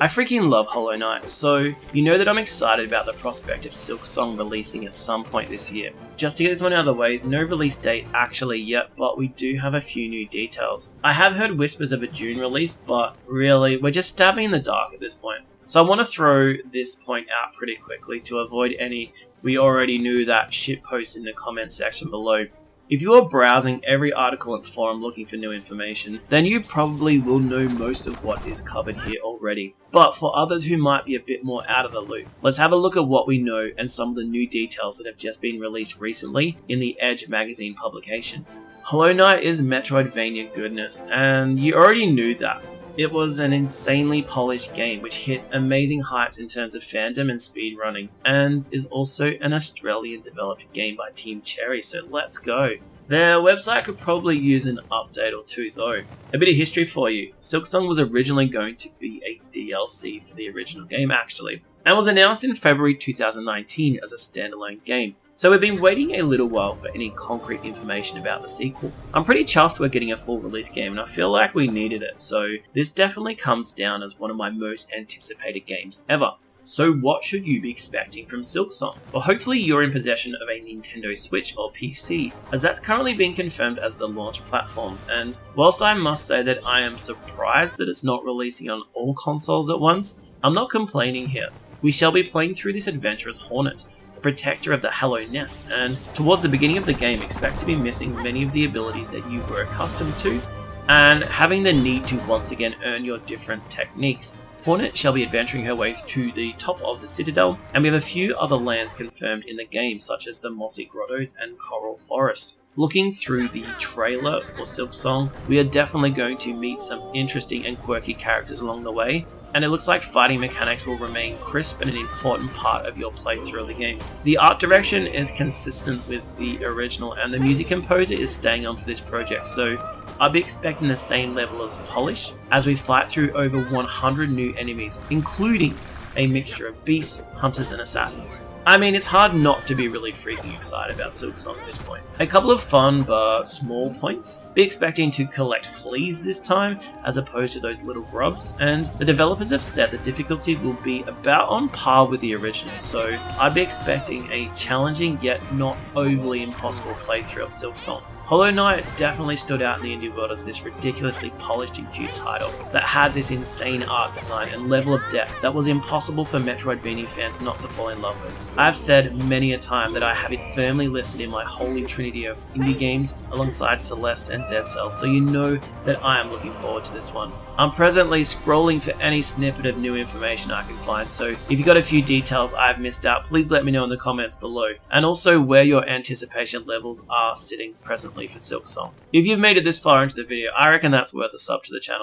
I freaking love Hollow Knight, so you know that I'm excited about the prospect of Silksong releasing at some point this year. Just to get this one out of the way, no release date actually yet, but we do have a few new details. I have heard whispers of a June release, but really, we're just stabbing in the dark at this point. So I want to throw this point out pretty quickly to avoid any "we already knew that" shit posts in the comments section below. If you are browsing every article and forum looking for new information, then you probably will know most of what is covered here already. But for others who might be a bit more out of the loop, let's have a look at what we know and some of the new details that have just been released recently in the Edge magazine publication. Hollow Knight is Metroidvania goodness, and you already knew that. It was an insanely polished game which hit amazing heights in terms of fandom and speedrunning, and is also an Australian developed game by Team Cherry, so let's go. Their website could probably use an update or two though. A bit of history for you. Silksong was originally going to be a DLC for the original game actually, and was announced in February 2019 as a standalone game. So we've been waiting a little while for any concrete information about the sequel. I'm pretty chuffed we're getting a full release game and I feel like we needed it, so this definitely comes down as one of my most anticipated games ever. So what should you be expecting from Silksong? Well, hopefully you're in possession of a Nintendo Switch or PC, as that's currently been confirmed as the launch platforms, and whilst I must say that I am surprised that it's not releasing on all consoles at once, I'm not complaining here. We shall be playing through this adventure as Hornet, protector of the Hallowed Nests, and towards the beginning of the game expect to be missing many of the abilities that you were accustomed to, and having the need to once again earn your different techniques. Hornet shall be adventuring her way to the top of the Citadel, and we have a few other lands confirmed in the game, such as the Mossy Grottos and Coral Forest. Looking through the trailer for Silksong, we are definitely going to meet some interesting and quirky characters along the way, and it looks like fighting mechanics will remain crisp and an important part of your playthrough of the game. The art direction is consistent with the original, and the music composer is staying on for this project, so I'll be expecting the same level of polish as we fight through over 100 new enemies, including a mixture of beasts, hunters and assassins. I mean, it's hard not to be really freaking excited about Silksong at this point. A couple of fun but small points. Be expecting to collect fleas this time as opposed to those little grubs, and the developers have said the difficulty will be about on par with the original, so I'd be expecting a challenging yet not overly impossible playthrough of Silksong. Hollow Knight definitely stood out in the indie world as this ridiculously polished and cute title that had this insane art design and level of depth that was impossible for Metroidvania fans not to fall in love with. I've said many a time that I have it firmly listed in my holy trinity of indie games alongside Celeste and Dead Cells, so you know that I am looking forward to this one. I'm presently scrolling for any snippet of new information I can find, so if you've got a few details I've missed out, please let me know in the comments below, and also where your anticipation levels are sitting presently for Silksong. If you've made it this far into the video, I reckon that's worth a sub to the channel.